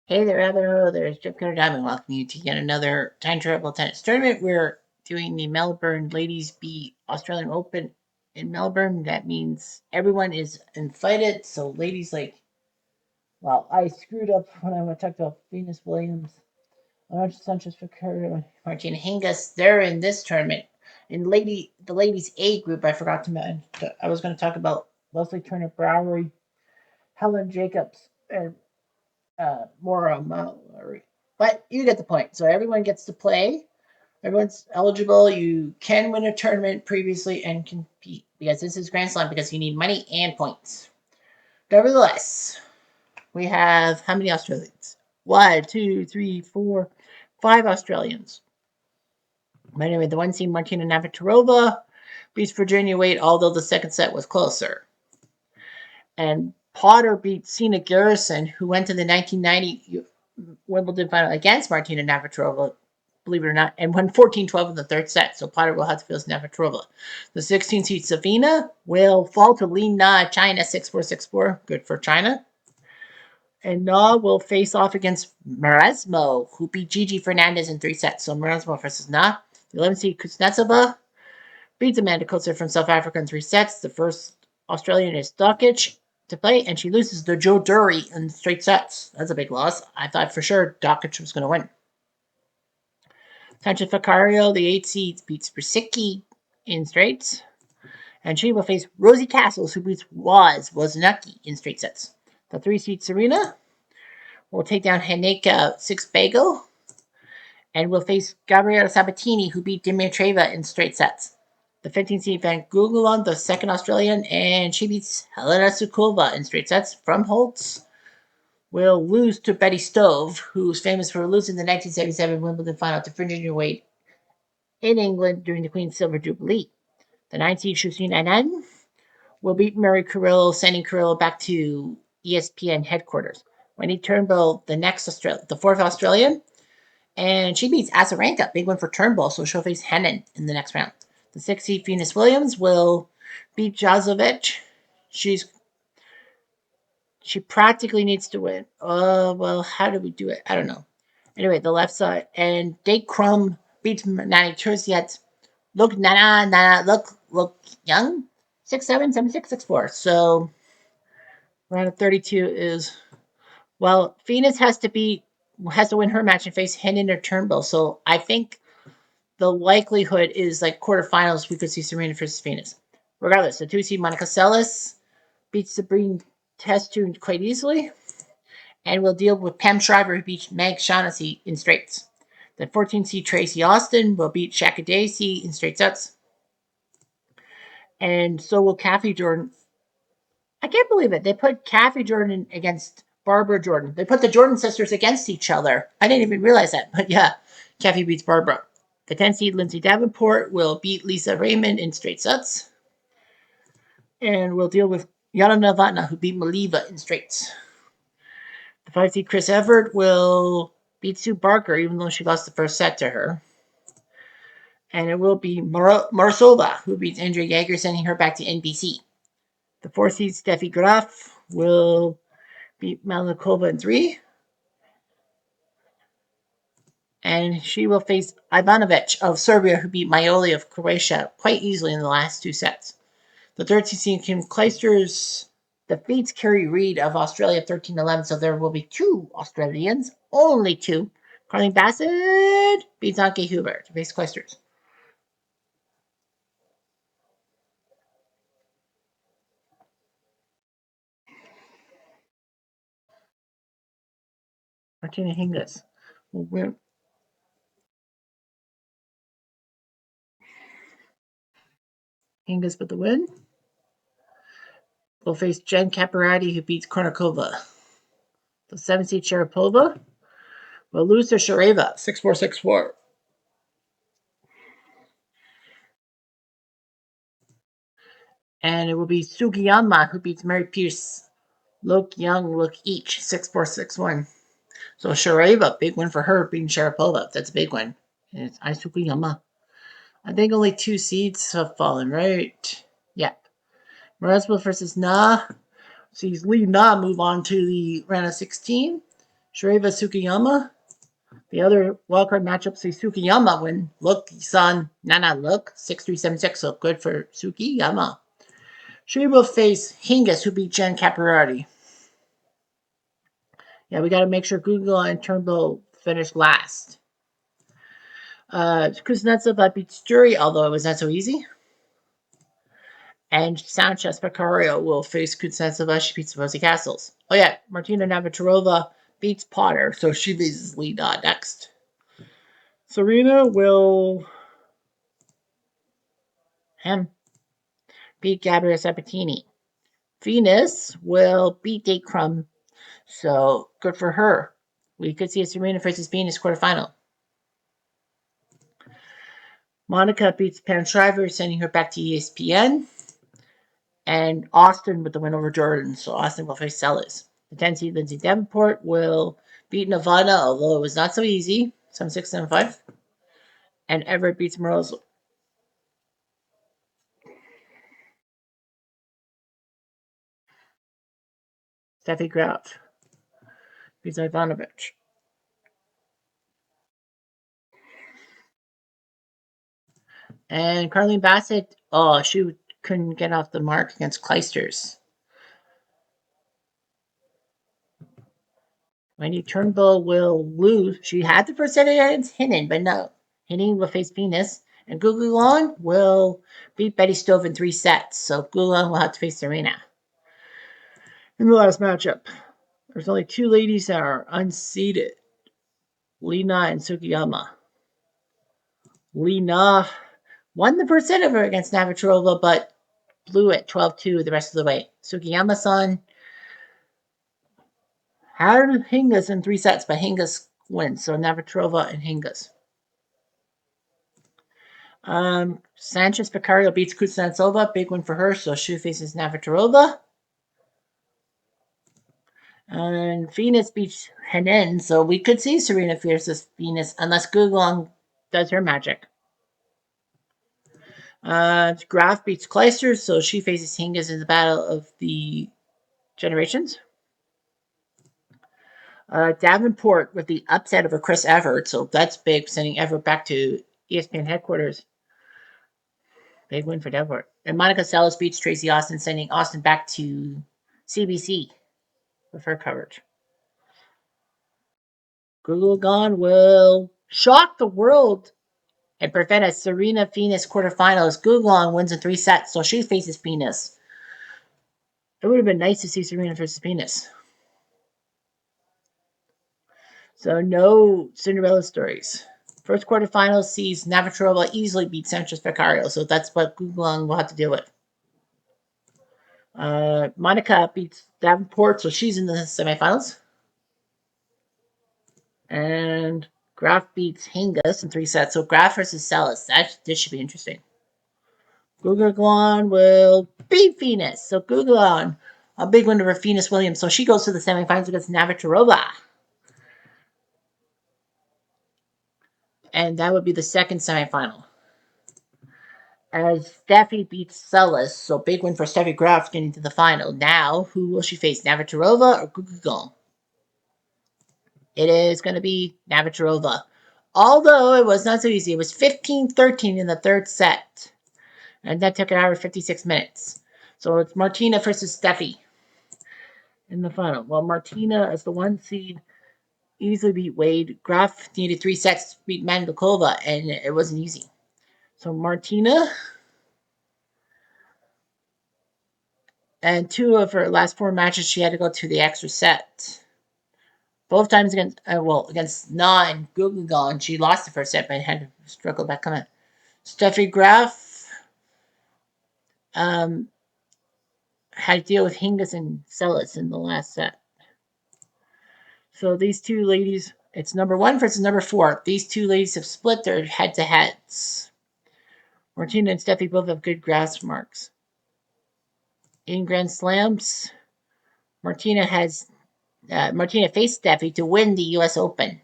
Hey there, Heather. There's Jeff Cutter Diamond welcoming you to yet another time travel tennis tournament. We're doing the Melbourne Ladies Beat Australian Open in Melbourne. That means everyone is invited. So, ladies, well, I screwed up when I talked about Venus Williams, Arantxa Sanchez Ficardo, Martina Hingis. They're in this tournament. In the ladies A group, I forgot to mention. I was going to talk about Leslie Turner Browery, Helen Jacobs, and Maura Mallory. But you get the point. So everyone gets to play. Everyone's eligible. You can win a tournament previously and compete because this is Grand Slam because you need money and points. Nevertheless, we have how many Australians? One, two, three, four, five Australians. Anyway, the one seed Martina Navratilova beats Virginia Wade, although the second set was closer. And Potter beat Sina Garrison, who went to the 1990 Wimbledon final against Martina Navratilova, believe it or not, and won 14-12 in the third set. So Potter will have to face Navratilova. The 16 seed Savina will fall to Li Na, China, 6-4, 6-4. Good for China. And Na will face off against Maresmo, who beat Gigi Fernandez in three sets. So Maresmo versus Na. The 11 seed Kuznetsova beats Amanda Kotzer from South Africa in three sets. The first Australian is Dokic to play, and she loses to Joe Dury in straight sets. That's a big loss. I thought for sure Dokic was going to win. Sanchez Ficario, the 8 seed, beats Brusicki in straights. And she will face Rosie Castles, who beats Wozniacki in straight sets. The 3 seed Serena will take down Haneka Sixbago and will face Gabriela Sabatini, who beat Dimitrova in straight sets. The 15 seed Van Guggelon, the second Australian, and she beats Helena Sukova in straight sets. From Holtz will lose to Betty Stove, who's famous for losing the 1977 Wimbledon final to Virginia Wade in England during the Queen's Silver Jubilee. The 9 seed Shusin Anand will beat Mary Carrillo, sending Carrillo back to ESPN headquarters. Wendy Turnbull, the fourth Australian, and she beats Azarenka, big one for Turnbull, so she'll face Henin in the next round. The 6 seed Venus Williams will beat Jazovic. She practically needs to win. Well, how do we do it? I don't know. Anyway, the left side. And Dave Crum beats Nani Turciet. Look, look young. 6'7", 7'6", 6'4". So round of 32 is, well, Venus has to win her match and face Henin or Turnbull. So I think the likelihood is like quarterfinals we could see Serena versus Venus. Regardless, the 2 seed Monica Seles beats Sabrine Testun quite easily. And we'll deal with Pam Shriver, who beat Meg Shaughnessy in straights. The 14 seed Tracy Austin will beat Shaka Daisy in straight sets. And so will Kathy Jordan. I can't believe it. They put Kathy Jordan against Barbara Jordan. They put the Jordan sisters against each other. I didn't even realize that. But yeah, Kathy beats Barbara. The 10 seed Lindsay Davenport will beat Lisa Raymond in straight sets. And we'll deal with Yana Novotna, who beat Maliva in straights. The 5 seed Chris Evert will beat Sue Barker, even though she lost the first set to her. And it will be Marsova, who beats Andrea Jaeger, sending her back to NBC. The 4 seed Steffi Graf will beat Malikova in 3. And she will face Ivanovic of Serbia, who beat Maioli of Croatia quite easily in the last 2 sets. The 13th seed Kim Clijsters defeats Kerry Reid of Australia 13-11, so there will be 2 Australians, only 2. Carleen Bassett beats Anke Huber to face Clijsters. Martina Hingis will win. Hingis with the win. Will face Jen Caparati, who beats Kornikova. The 7th seed Sharapova will lose to Shareva 6-4, 6-4. And it will be Sugiyama who beats Mary Pierce. Look young, look each 6-4, 6-1. So Shareva, big win for her beating Sharapova. That's a big one. And it's Sugiyama. I think only 2 seeds have fallen, right? Yep. Maresmo versus Na sees Lee Na move on to the round of 16. Shureiva Tsukiyama. The other wildcard matchup sees Tsukiyama win. Look, son, Nana, look. 6-3-7-6. So good for Tsukiyama. She will face Hingis, who beat Jen Capriati. Yeah, we got to make sure Google and Turnbull finish last. Kuznetsova beats Jury, although it was not so easy. And Sanchez Becario will face Kuznetsova. She beats Rosie Castles. Oh, yeah, Martina Navratilova beats Potter, so she faces Lee Dodd next. Serena will beat Gabriela Sabatini. Venus will beat Date Crumb, so good for her. We could see a Serena versus Venus quarterfinal. Monica beats Pam Shriver, sending her back to ESPN. And Austin with the win over Jordan, so Austin will face Sellis. The 10 seed Lindsay Davenport will beat Nevada, although it was not so easy. 7-6, 7-5. And Everett beats Morose. Steffi Graf beats Ivanovic. And Carlene Bassett, she couldn't get off the mark against Kleisters. Wendy Turnbull will lose. She had the first set against Hinnon, but no. Hinnon will face Venus. And Gugulon will beat Betty Stove in 3 sets. So Gugulon will have to face Serena. In the last matchup, there's only 2 ladies that are unseeded. Lena and Tsukiyama. Lena won the first set of her against Navratilova, but blew it 12-2 the rest of the way. Tsukiyama-san had Hingis in 3 sets, but Hingis wins. So Navratilova and Hingis. Sanchez Becario beats Kuznetsova. Big win for her, so she faces Navratilova. And Venus beats Henin, so we could see Serena versus Venus unless Gugulong does her magic. Graf beats Kleisters, so she faces Hingis in the battle of the generations. Davenport with the upset over Chris Everett, so that's big, sending Everett back to ESPN headquarters. Big win for Davenport. And Monica Seles beats Tracy Austin, sending Austin back to CBC with her coverage. Gugulong will shock the world and prevent a Serena Venus quarterfinals. Gugulong wins in 3 sets, so she faces Venus. It would have been nice to see Serena versus Venus. So no Cinderella stories. First quarterfinals sees Navratilova easily beat Sanchez Becario, so that's what Gugulong will have to deal with. Monica beats Davenport, so she's in the semifinals. And Graf beats Hingis in 3 sets, so Graf versus Sellis. This should be interesting. Gugulong will beat Venus, so Gugulong, a big win over Venus Williams, so she goes to the semifinals against Navratilova. And that would be the second semifinal. As Steffi beats Sellis, so big win for Steffi Graf getting to the final. Now, who will she face, Navratilova or Gugulong? It is going to be Navratilova. Although it was not so easy. It was 15-13 in the third set. And that took an hour and 56 minutes. So it's Martina versus Steffi in the final. Well, Martina, as the 1 seed, easily beat Wade. Graf needed 3 sets to beat Mandlikova, and it wasn't easy. So Martina, and 2 of her last 4 matches, she had to go to the extra set. Both times against Na and Gugulong, she lost the first set, but had to struggle back coming. Steffi Graf had to deal with Hingis and Sellis in the last set. So these 2 ladies, it's number 1 versus number 4. These 2 ladies have split their head-to-heads. Martina and Steffi both have good grasp marks. In Grand Slams, Martina faced Steffi to win the U.S. Open.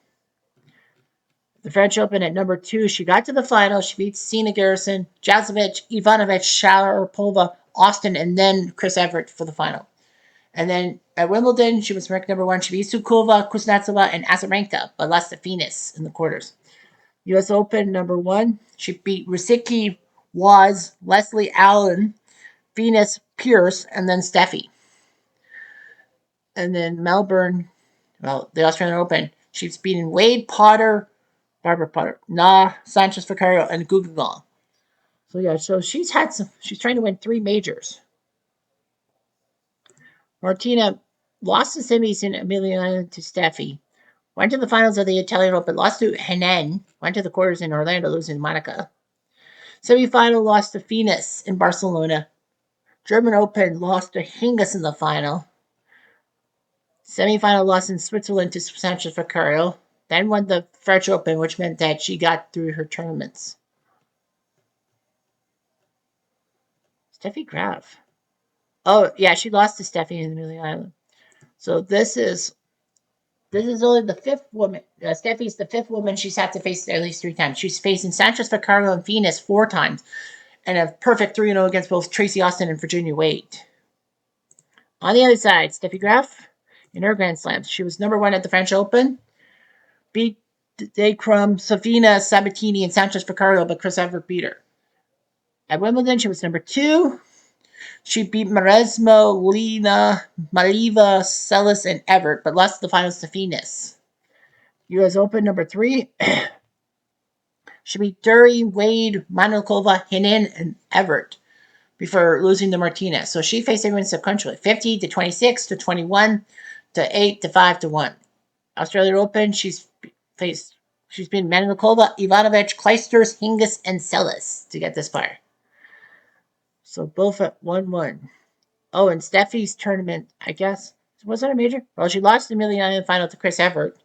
The French Open at number 2, she got to the final. She beat Sina Garrison, Jazovic, Ivanovic, Sharapova, Austin, and then Chris Everett for the final. And then At Wimbledon, she was ranked number 1. She beat Sukova, Kuznetsova, and Azarenka, but lost to Venus in the quarters. U.S. Open number 1. She beat Rusicki, Waz, Leslie Allen, Venus, Pierce, and then Steffi. And then Melbourne, the Australian Open, she's beaten Wade, Potter, Barbara Potter, Sanchez Vicario, and Guggenheim. So yeah, so she's trying to win 3 majors. Martina lost the semis in Emiliana to Steffi, went to the finals of the Italian Open, lost to Henin, went to the quarters in Orlando, losing to Monica. Semi-final lost to Venus in Barcelona. German Open lost to Hingis in the final. Semi-final loss in Switzerland to Sanchez Vicario. Then won the French Open, which meant that she got through her tournaments. Steffi Graf. Oh, yeah, she lost to Steffi in the Amelia Island. So this is only the 5th woman. Steffi's the 5th woman she's had to face at least 3 times. She's facing Sanchez Vicario and Venus 4 times, and a perfect 3-0 against both Tracy Austin and Virginia Wade. On the other side, Steffi Graf, in her Grand Slams, she was number 1 at the French Open, beat Decrum, Savina, Sabatini, and Sanchez Vicario, but Chris Evert beat her. At Wimbledon, she was number 2. She beat Maresmo, Lena, Maliva, Celis, and Evert, but lost the finals to Venus. U.S. Open number 3. She beat Dury, Wade, Manilkova, Henin, and Evert before losing to Martinez. So she faced everyone sequentially: 50 to 26 to 21 to 8 to 5 to 1. Australian Open, she's been Manilkova, Ivanovic, Kleisters, Hingis, and Celis to get this far. So both at 1-1. Oh, and Steffi's tournament, I guess. Was that a major? Well, she lost the Emiliana final to Chris Evert.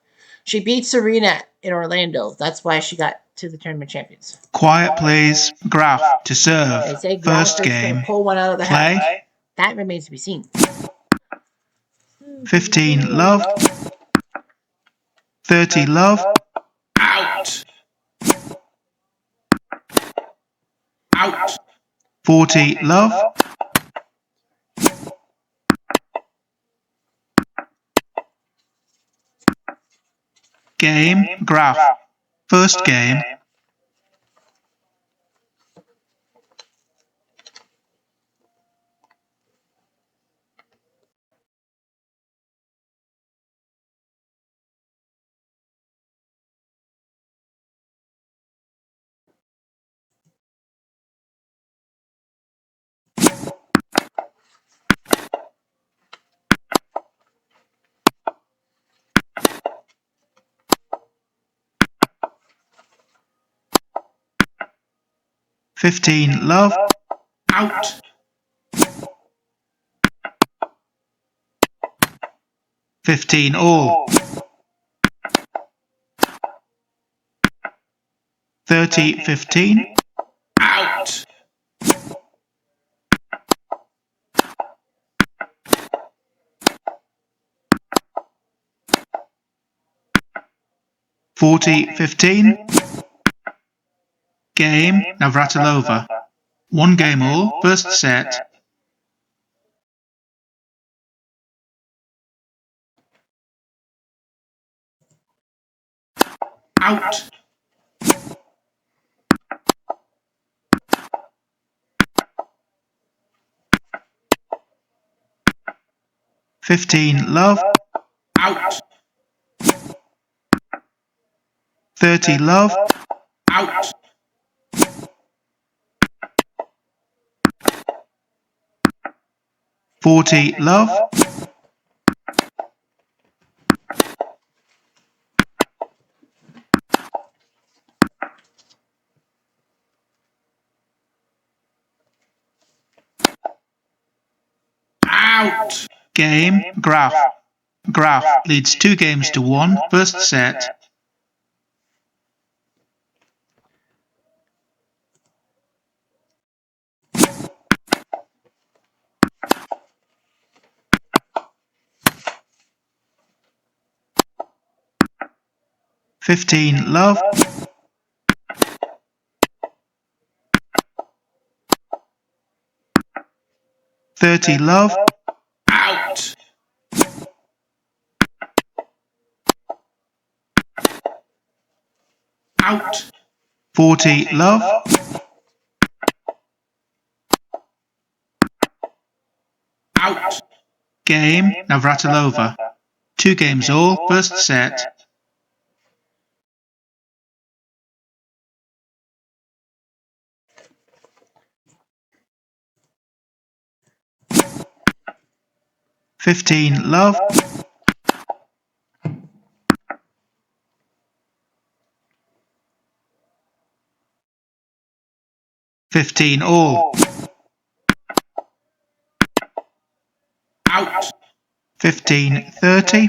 She beat Serena in Orlando. That's why she got to the tournament champions. Quiet, please. Graf to serve. They say Graf First is game. going to pull one out of the Play. hat. That remains to be seen. 15 love. 30 love. Out. Out. 40 love. Game. Graf. First game. Love. Out. 15 all. 30-15. Out. 40-15. Game. Navratilova. 1 game all. First set. Out. 15 love. Out. 30 love. Out. 40 love. Out. Game. Graf. Graf leads 2 games to 1. First set. Love. 30 love. Out. out. 40 love, out. Game Navratilova. 2 games all, first set. 15 love, 15 all, out. 15 30,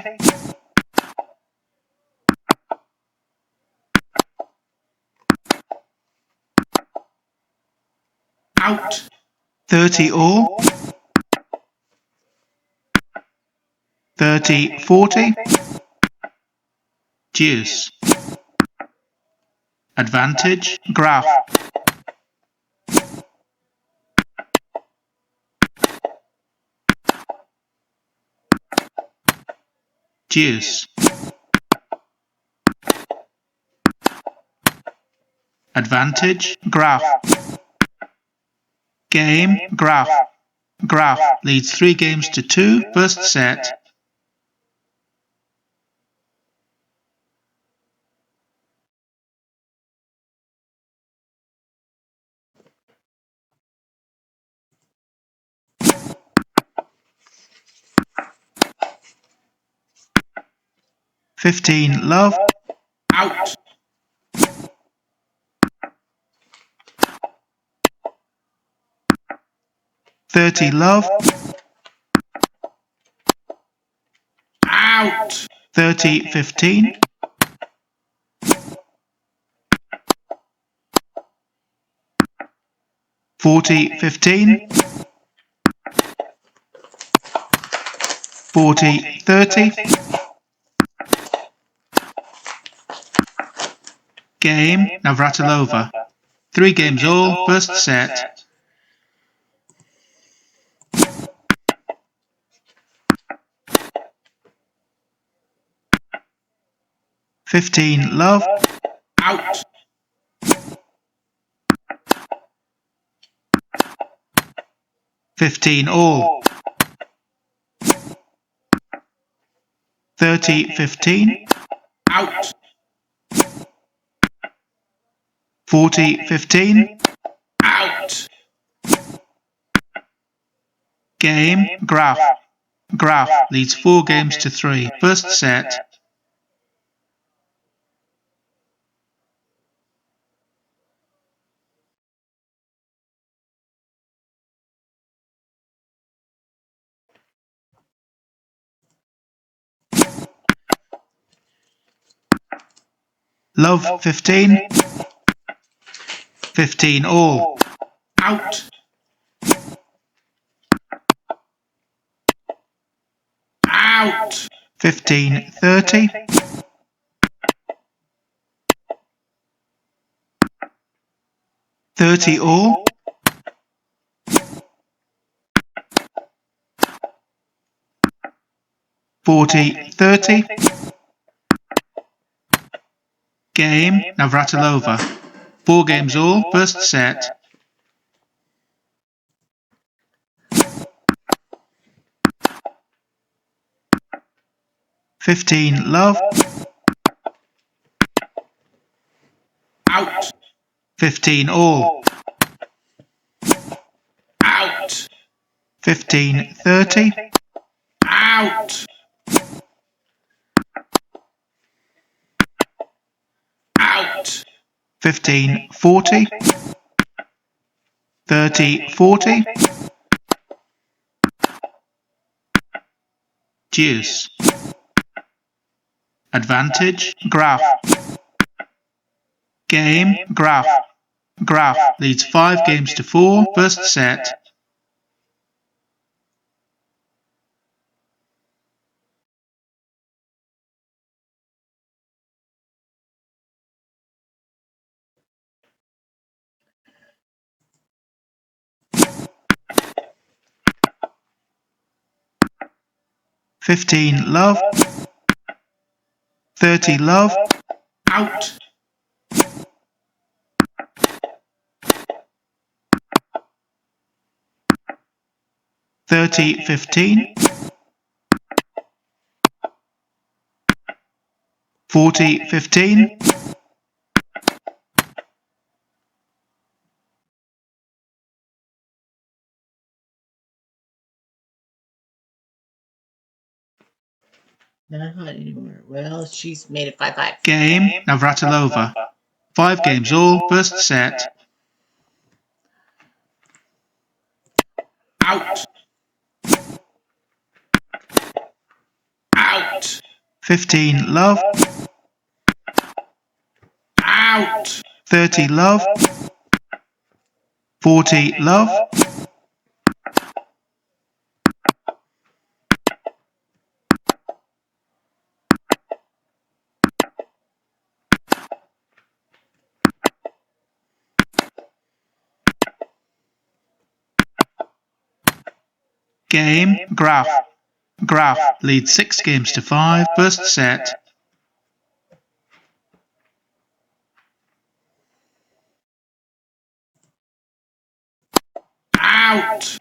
out. 30 all, 30 40, deuce. Advantage, graph. Deuce. Advantage, graph. Game, graph. Graph leads 3 games to 2, first set. Fifteen love, out. 30 love, out. 30 15, 40 15, 40 30. Game Navratilova. 3 games all, first set. 15 love, out. 15 all, 30 15, out. 40 15, out. Game, graph. Graph leads 4 games to 3, first set. 15, 15 all, out. Out. 15 30, 30 all, 40 30. Game Navratilova. 4 games all, first set. 15 love, out. 15 all, out. 15 30, out. Out. 15 40, 30 40, deuce. Advantage, graph. Game, graph. Graph leads 5 games to 4, first set. 15 love, 30 love, out. 30-15, 40-15, not hot anymore. Well, she's made it 5-5. Game Navratilova. 5 games all, first set. Out. Out. 15 love, Out. 30 love, 40 love, game Graf. Graf leads 6 games to 5, first set. Out.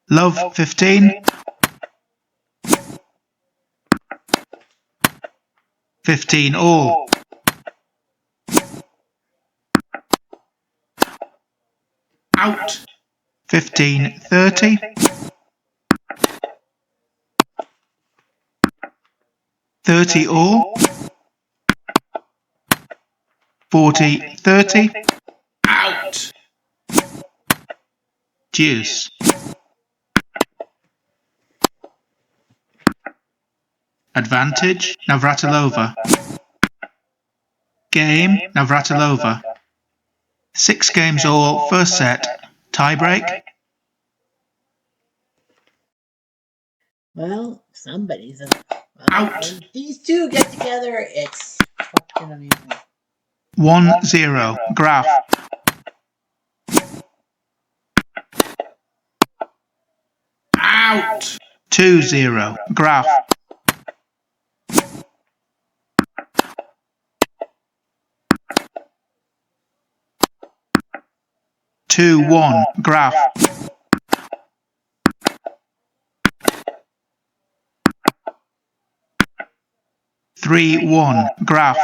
Love 15, 15 all. Out. 15-30, 30 all. 40-30, Out. deuce. Advantage Navratilova. Game Navratilova. 6 games all, first set. Tiebreak. Well, somebody's Out. when these two get together, it's fucking amazing. 1-0 Graf. Out. 2-0 Graf. 2-1 Graf. 3-1 Graf.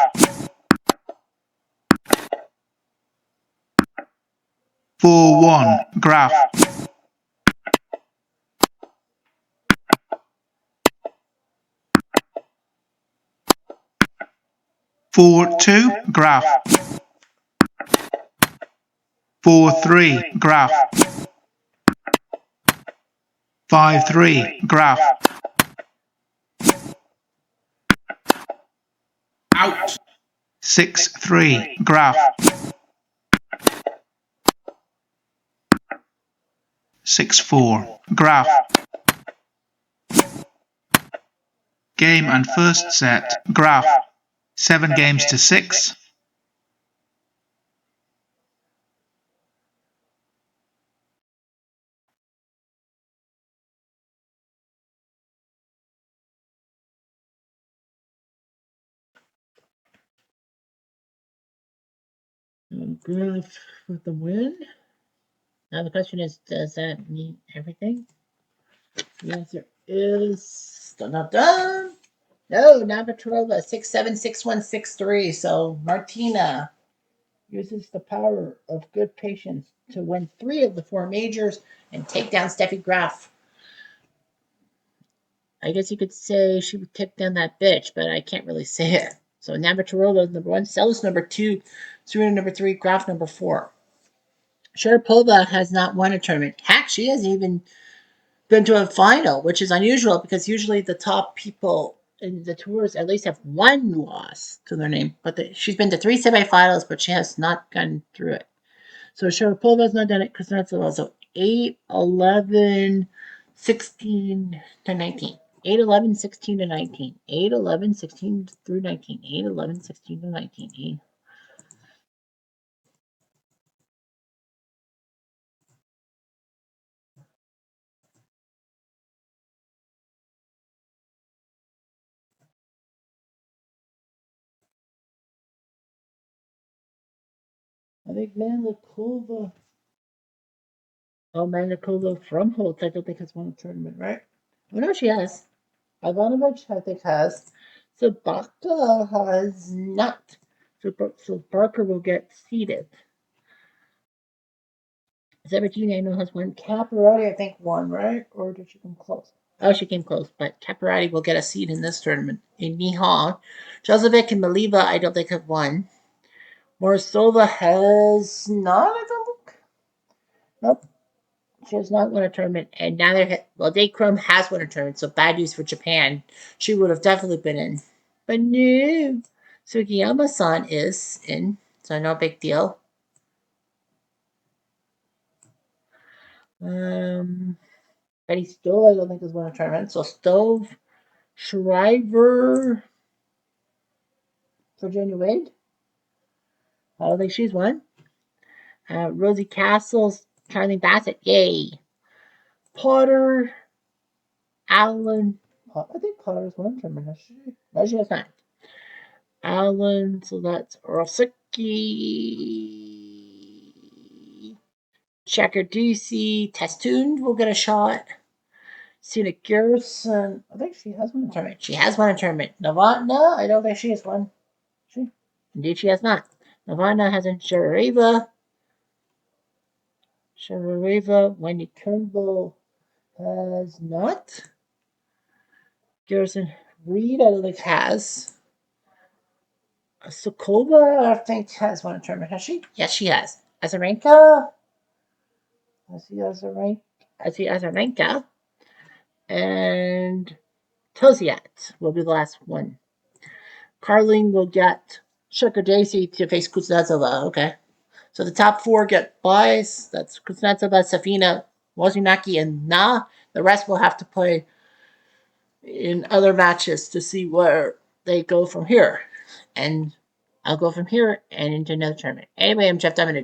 4-1 Graf. 4-2 Graf. 4-3 Graf. 5-3 Graf. Out. 6-3 Graf. 6-4 Graf. Game and first set Graf. 7 games to 6. Graf with the win. Now the question is, does that mean everything? The answer is dun, dun, dun. No, Navratilova 6-7, 6-1, 6-3. So Martina uses the power of good patience to win 3 of the 4 majors and take down Steffi Graf. I guess you could say she would kick down that bitch, but I can't really say it. So Navratilova is number 1, Sells number 2, Serena number 3, Graf number 4. Sharapova has not won a tournament. Heck, she hasn't even been to a final, which is unusual because usually the top people in the tours at least have one loss to their name. But she's been to 3 semifinals, but she has not gone through it. So Sharapova's not done it. Kuznetsova also 8-11-16 to 19. 8-11-16 to 19. 8-11-16 through 19. 8-11-16 to 19. I think Manlikova Oh, Manikola from Holt, I don't think has won a tournament, right? Oh, no, she has. Ivanovich, I think, has. Sabaka has not. So Barker will get seeded. 17, I know, has one. Caparati, I think, won, right? Or did she come close? Oh, she came close, but Caparati will get a seed in this tournament. In Nihon, Jozovic and Maliva, I don't think, have won. Morsova has not, I don't think. Nope. She has not won a tournament, and neither. Well, Date Chrome has won a tournament, so bad news for Japan. She would have definitely been in, but no. Sugiyama-san is in, so no big deal. Um, Betty Stowe, I don't think has won a tournament, so Stove, Shriver, Virginia Wade. I don't think she's won. Rosie Castles, Charlie Bassett, yay. Potter, Allen. I think Potter's won a tournament, has she? No, she has not. Allen, so that's Rosicki. Checker DC. Testoon will get a shot. Cena Garrison. I think she has won a tournament. She has won a tournament. Novotna, I don't think she has won. She? Indeed, she has not. Novotna hasn't. Sharareva. Wendy Turnbull has not. Garrison Reed, I don't think has. Sokolova, I think, has won a tournament. Has she? Yes, she has. Azarenka. I see Azarenka. And Toziat will be the last one. Carlin will get Sugar Daisy to face Kuznetsova. Okay. So the top four get buys. That's Kuznetsova, Safina, Wozniacki, and Na. The rest will have to play in other matches to see where they go from here. And I'll go from here and into another tournament. Anyway, I'm Jeff Diamond.